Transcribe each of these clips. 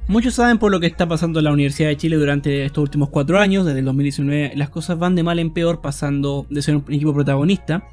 Muchos saben por lo que está pasando en la Universidad de Chile durante estos últimos 4 años. Desde el 2019 las cosas van de mal en peor, pasando de ser un equipo protagonista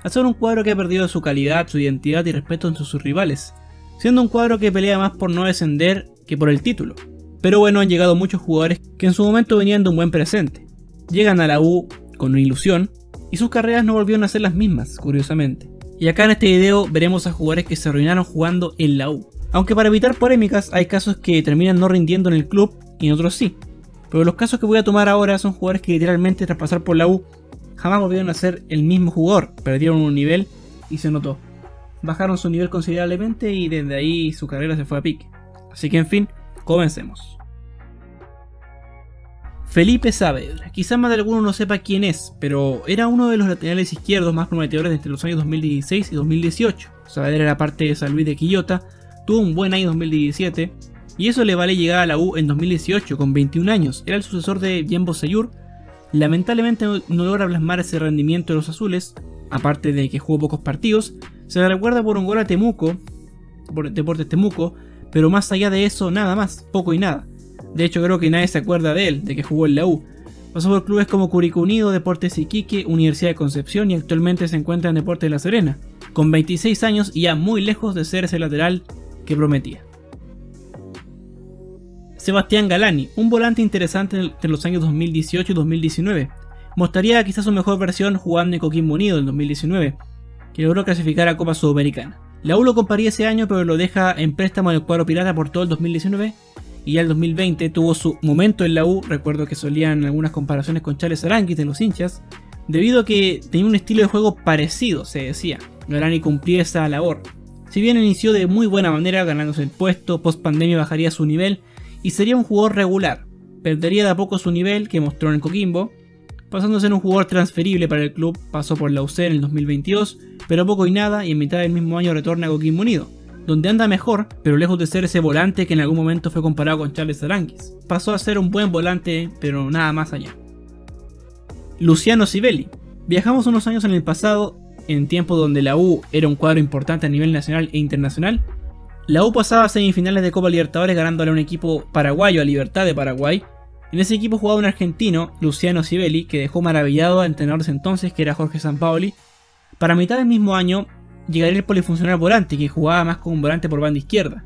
a ser un cuadro que ha perdido su calidad, su identidad y respeto entre sus rivales, siendo un cuadro que pelea más por no descender que por el título. Pero bueno, han llegado muchos jugadores que en su momento venían de un buen presente. Llegan a la U con una ilusión y sus carreras no volvieron a ser las mismas, curiosamente. Y acá en este video veremos a jugadores que se arruinaron jugando en la U. Aunque para evitar polémicas hay casos que terminan no rindiendo en el club y en otros sí. Pero los casos que voy a tomar ahora son jugadores que literalmente tras pasar por la U jamás volvieron a ser el mismo jugador, perdieron un nivel y se notó. Bajaron su nivel considerablemente y desde ahí su carrera se fue a pique. Así que en fin, comencemos. Felipe Saavedra, quizás más de alguno no sepa quién es, pero era uno de los laterales izquierdos más prometedores entre los años 2016 y 2018. Saavedra era parte de San Luis de Quillota, tuvo un buen año 2017 y eso le vale llegar a la U en 2018 con 21 años. Era el sucesor de Jembo Seyur. Lamentablemente no logra plasmar ese rendimiento de los azules, aparte de que jugó pocos partidos. Se le recuerda por un gol a Temuco, por Deportes Temuco, pero más allá de eso nada más, poco y nada. De hecho creo que nadie se acuerda de él, de que jugó en la U. Pasó por clubes como Curicó Unido, Deportes Iquique, Universidad de Concepción y actualmente se encuentra en Deportes de La Serena, con 26 años y ya muy lejos de ser ese lateral que prometía. Sebastián Galani, un volante interesante entre los años 2018 y 2019. Mostraría quizás su mejor versión jugando en Coquimbo Unido en 2019, que logró clasificar a Copa Sudamericana. La U lo compraría ese año pero lo deja en préstamo en el cuadro pirata por todo el 2019 y ya el 2020 tuvo su momento en la U. Recuerdo que solían algunas comparaciones con Charles Aranguis de los hinchas, debido a que tenía un estilo de juego parecido, se decía. Galani cumplía esa labor. Si bien inició de muy buena manera ganándose el puesto, post pandemia bajaría su nivel y sería un jugador regular. Perdería de a poco su nivel que mostró en el Coquimbo, pasando a ser un jugador transferible para el club. Pasó por la UC en el 2022, pero poco y nada, y en mitad del mismo año retorna a Coquimbo Unido, donde anda mejor, pero lejos de ser ese volante que en algún momento fue comparado con Charles Aranguis. Pasó a ser un buen volante, pero nada más allá. Luciano Sivelli. Viajamos unos años en el pasado, en tiempos donde la U era un cuadro importante a nivel nacional e internacional. La U pasaba a semifinales de Copa Libertadores ganándole a un equipo paraguayo, a Libertad de Paraguay. En ese equipo jugaba un argentino, Luciano Sivelli, que dejó maravillado al entrenador de ese entonces, que era Jorge Sampaoli. Para mitad del mismo año llegaría el polifuncional volante, que jugaba más como un volante por banda izquierda.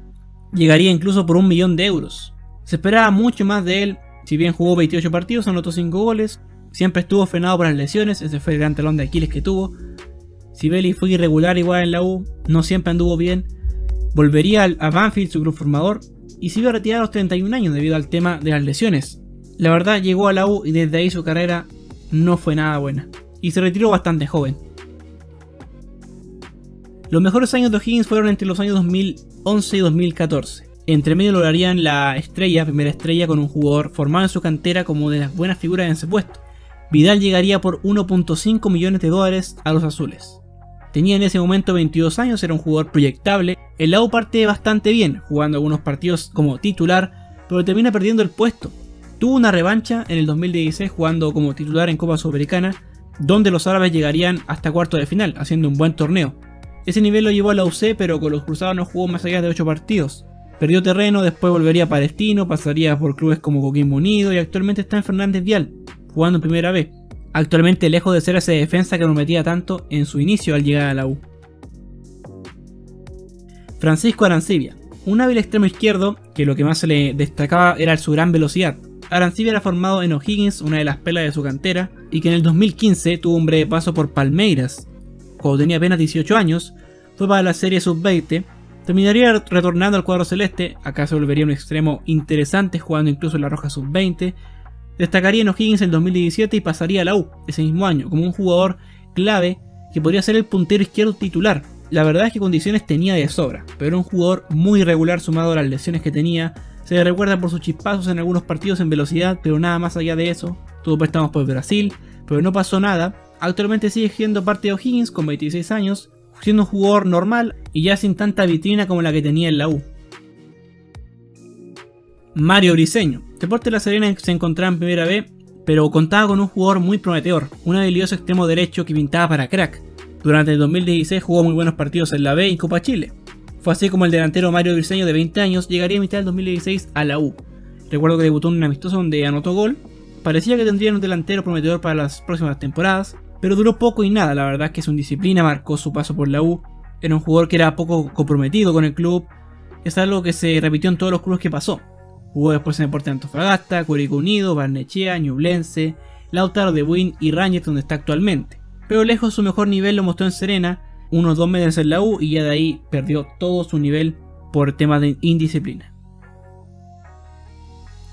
Llegaría incluso por 1 millón de euros. Se esperaba mucho más de él. Si bien jugó 28 partidos, anotó 5 goles. Siempre estuvo frenado por las lesiones, ese fue el gran talón de Aquiles que tuvo. Sivelli fue irregular igual en la U, no siempre anduvo bien. Volvería a Banfield, su club formador, y se iba a retirar a los 31 años debido al tema de las lesiones. La verdad, llegó a la U y desde ahí su carrera no fue nada buena, y se retiró bastante joven. Los mejores años de O'Higgins fueron entre los años 2011 y 2014. Entre medio lograrían la primera estrella con un jugador formado en su cantera como de las buenas figuras en ese puesto. Vidal llegaría por 1.5 millones de dólares a los azules. Tenía en ese momento 22 años, era un jugador proyectable. En la U parte bastante bien, jugando algunos partidos como titular, pero termina perdiendo el puesto. Tuvo una revancha en el 2016 jugando como titular en Copa Sudamericana, donde los árabes llegarían hasta cuartos de final, haciendo un buen torneo. Ese nivel lo llevó a la UC, pero con los cruzados no jugó más allá de 8 partidos. Perdió terreno, después volvería a Palestino, pasaría por clubes como Coquimbo Unido y actualmente está en Fernández Vial, jugando en Primera B. Actualmente lejos de ser esa defensa que prometía tanto en su inicio al llegar a la U. Francisco Arancibia, un hábil extremo izquierdo que lo que más se le destacaba era su gran velocidad. Arancibia era formado en O'Higgins, una de las pelas de su cantera, y que en el 2015 tuvo un breve paso por Palmeiras. Cuando tenía apenas 18 años, fue para la serie sub-20, terminaría retornando al cuadro celeste. Acá se volvería un extremo interesante jugando incluso en la Roja sub-20. Destacaría en O'Higgins en el 2017 y pasaría a la U ese mismo año como un jugador clave que podría ser el puntero izquierdo titular. La verdad es que condiciones tenía de sobra, pero era un jugador muy irregular sumado a las lesiones que tenía. Se le recuerda por sus chispazos en algunos partidos en velocidad, pero nada más allá de eso. Tuvo préstamos por Brasil, pero no pasó nada. Actualmente sigue siendo parte de O'Higgins con 26 años, siendo un jugador normal y ya sin tanta vitrina como la que tenía en la U. Mario Briseño. Deportes La Serena se encontraba en Primera B, pero contaba con un jugador muy prometedor, un habilidoso extremo derecho que pintaba para crack. Durante el 2016 jugó muy buenos partidos en la B y Copa Chile. Fue así como el delantero Mario Briseño, de 20 años, llegaría a mitad del 2016 a la U. Recuerdo que debutó en un amistoso donde anotó gol. Parecía que tendrían un delantero prometedor para las próximas temporadas, pero duró poco y nada. La verdad es que su indisciplina marcó su paso por la U. Era un jugador que era poco comprometido con el club. Es algo que se repitió en todos los clubes que pasó. Jugó después en Deportes Antofagasta, Curicó Unido, Barnechea, Ñublense, Lautaro de Buin y Rangers, donde está actualmente. Pero lejos su mejor nivel lo mostró en Serena, unos 2 meses en la U, y ya de ahí perdió todo su nivel por temas de indisciplina.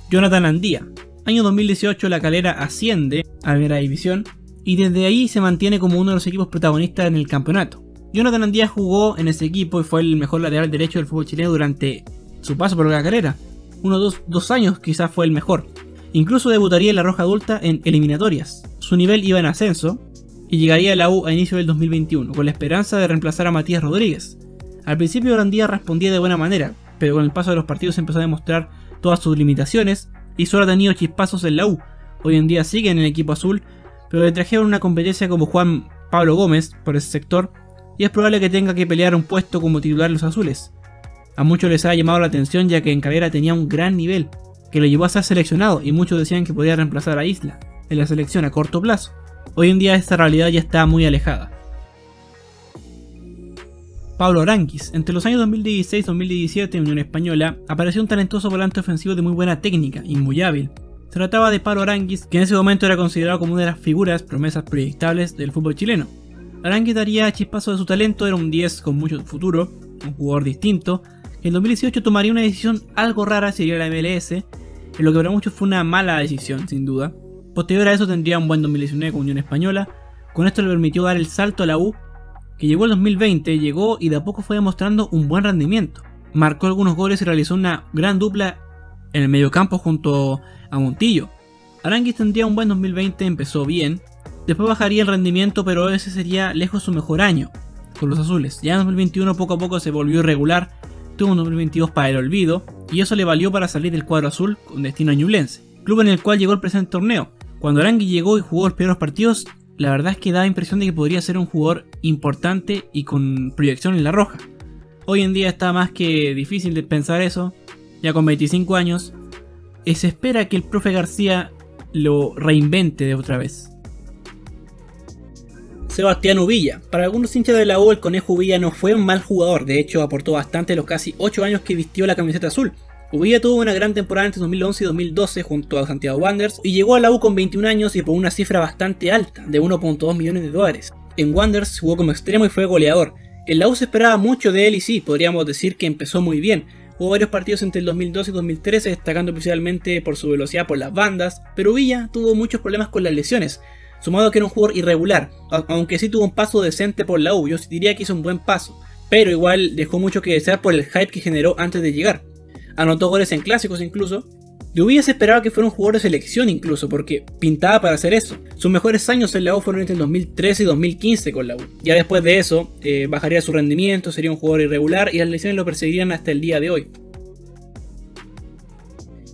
Jonathan Andía. Año 2018 La Calera asciende a Primera División y desde ahí se mantiene como uno de los equipos protagonistas en el campeonato. Jonathan Andía jugó en ese equipo y fue el mejor lateral derecho del fútbol chileno durante su paso por La Calera. Unos 2 años quizás fue el mejor. Incluso debutaría en la Roja Adulta en eliminatorias. Su nivel iba en ascenso y llegaría a la U a inicio del 2021 con la esperanza de reemplazar a Matías Rodríguez. Al principio Andía respondía de buena manera, pero con el paso de los partidos empezó a demostrar todas sus limitaciones y solo ha tenido chispazos en la U. Hoy en día sigue en el equipo azul, pero le trajeron una competencia como Juan Pablo Gómez por ese sector y es probable que tenga que pelear un puesto como titular en los azules. A muchos les ha llamado la atención ya que en Calera tenía un gran nivel, que lo llevó a ser seleccionado y muchos decían que podía reemplazar a Isla en la selección a corto plazo. Hoy en día esta realidad ya está muy alejada. Pablo Aránguiz. Entre los años 2016-2017 en Unión Española apareció un talentoso volante ofensivo de muy buena técnica y muy hábil. Se trataba de Pablo Aránguiz, que en ese momento era considerado como una de las figuras, promesas proyectables del fútbol chileno. Aránguiz daría chispazo de su talento, era un 10 con mucho futuro, un jugador distinto, que en 2018 tomaría una decisión algo rara si iría a la MLS, en lo que para muchos fue una mala decisión, sin duda. Posterior a eso tendría un buen 2019 con Unión Española, con esto le permitió dar el salto a la U, que llegó el 2020, llegó y de a poco fue demostrando un buen rendimiento. Marcó algunos goles y realizó una gran dupla en el mediocampo junto a Montillo. Aránguiz tendría un buen 2020, empezó bien, después bajaría el rendimiento, pero ese sería lejos su mejor año con los azules. Ya en 2021 poco a poco se volvió irregular, tuvo un 2022 para el olvido y eso le valió para salir del cuadro azul con destino a Ñublense, club en el cual llegó el presente torneo. Cuando Aránguiz llegó y jugó los primeros partidos, la verdad es que da impresión de que podría ser un jugador importante y con proyección en la roja. Hoy en día está más que difícil de pensar eso, ya con 25 años, y se espera que el profe García lo reinvente de otra vez. Sebastián Uvilla. Para algunos hinchas de la U, el Conejo Uvilla no fue un mal jugador, de hecho aportó bastante los casi 8 años que vistió la camiseta azul. Uvilla tuvo una gran temporada entre 2011 y 2012 junto a Santiago Wanderers y llegó a la U con 21 años y por una cifra bastante alta, de 1.2 millones de dólares. En Wanderers jugó como extremo y fue goleador. En la U se esperaba mucho de él y sí, podríamos decir que empezó muy bien. Hubo varios partidos entre el 2012 y 2013, destacando principalmente por su velocidad por las bandas, pero Uvilla tuvo muchos problemas con las lesiones, sumado a que era un jugador irregular, aunque sí tuvo un paso decente por la U, yo diría que hizo un buen paso, pero igual dejó mucho que desear por el hype que generó antes de llegar. Anotó goles en clásicos incluso. De Uvilla se esperaba que fuera un jugador de selección incluso, porque pintaba para hacer eso. Sus mejores años en la U fueron entre el 2013 y 2015 con la U. Ya después de eso, bajaría su rendimiento, sería un jugador irregular y las lesiones lo perseguirían hasta el día de hoy.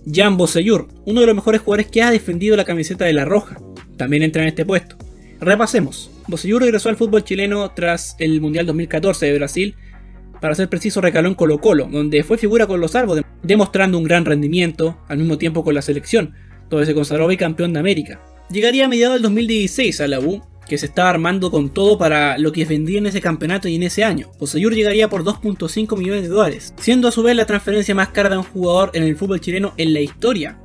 Jan Bosellur, uno de los mejores jugadores que ha defendido la camiseta de la Roja, también entra en este puesto. Repasemos. Bosellur regresó al fútbol chileno tras el Mundial 2014 de Brasil. Para ser preciso, recaló en Colo-Colo, donde fue figura con los Arbos, demostrando un gran rendimiento, al mismo tiempo con la selección, donde se consagró bicampeón de América. Llegaría a mediados del 2016 a la U, que se estaba armando con todo para lo que vendría en ese campeonato y en ese año. Bosellur llegaría por 2.5 millones de dólares, siendo a su vez la transferencia más cara de un jugador en el fútbol chileno en la historia.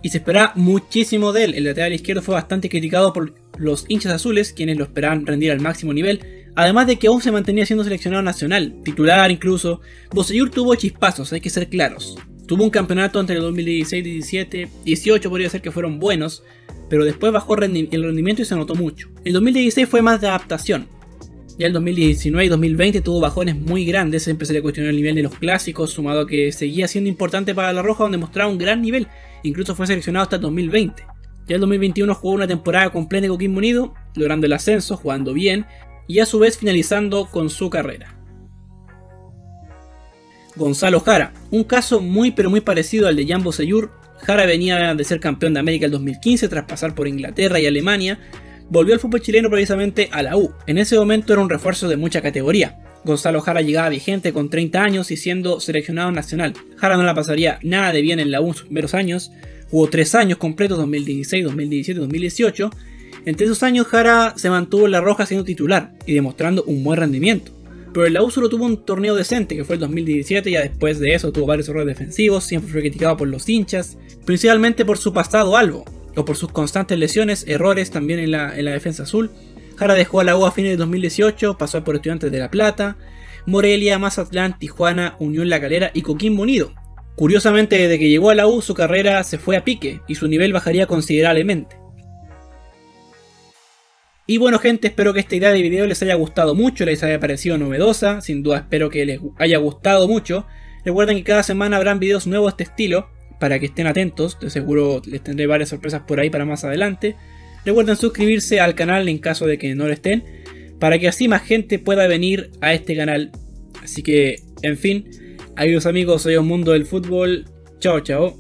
Y se esperaba muchísimo de él. El lateral izquierdo fue bastante criticado por los hinchas azules, quienes lo esperaban rendir al máximo nivel. Además de que aún se mantenía siendo seleccionado nacional, titular incluso. Bosellur tuvo chispazos, hay que ser claros. Tuvo un campeonato entre el 2016, 17, 18 podría ser que fueron buenos, pero después bajó el rendimiento y se notó mucho. El 2016 fue más de adaptación. Ya el 2019 y 2020 tuvo bajones muy grandes, siempre se le cuestionó el nivel de los clásicos, sumado a que seguía siendo importante para la Roja, donde mostraba un gran nivel, incluso fue seleccionado hasta el 2020. Ya el 2021 jugó una temporada completa en Coquimbo Unido, logrando el ascenso, jugando bien, y a su vez finalizando con su carrera. Gonzalo Jara, un caso muy pero muy parecido al de Jan Bosellur. Jara venía de ser campeón de América el 2015 tras pasar por Inglaterra y Alemania. Volvió al fútbol chileno precisamente a la U. En ese momento era un refuerzo de mucha categoría. Gonzalo Jara llegaba vigente con 30 años y siendo seleccionado nacional. Jara no la pasaría nada de bien en la U en sus primeros años. Jugó 3 años completos, 2016, 2017 y 2018. Entre esos años Jara se mantuvo en la roja siendo titular y demostrando un buen rendimiento. Pero en la U solo tuvo un torneo decente que fue el 2017, ya después de eso tuvo varios errores defensivos, siempre fue criticado por los hinchas, principalmente por su pasado albo, o por sus constantes lesiones, errores también en la defensa azul. Jara dejó a la U a fines de 2018, pasó por Estudiantes de La Plata, Morelia, Mazatlán, Tijuana, Unión La Calera y Coquimbo Unido. Curiosamente, desde que llegó a la U su carrera se fue a pique y su nivel bajaría considerablemente. Y bueno gente, espero que esta idea de video les haya gustado mucho, les haya parecido novedosa, sin duda espero que les haya gustado mucho. Recuerden que cada semana habrán videos nuevos de este estilo, para que estén atentos, de seguro les tendré varias sorpresas por ahí para más adelante. Recuerden suscribirse al canal en caso de que no lo estén, para que así más gente pueda venir a este canal. Así que, en fin, adiós amigos, soy un mundo del fútbol, chao chao.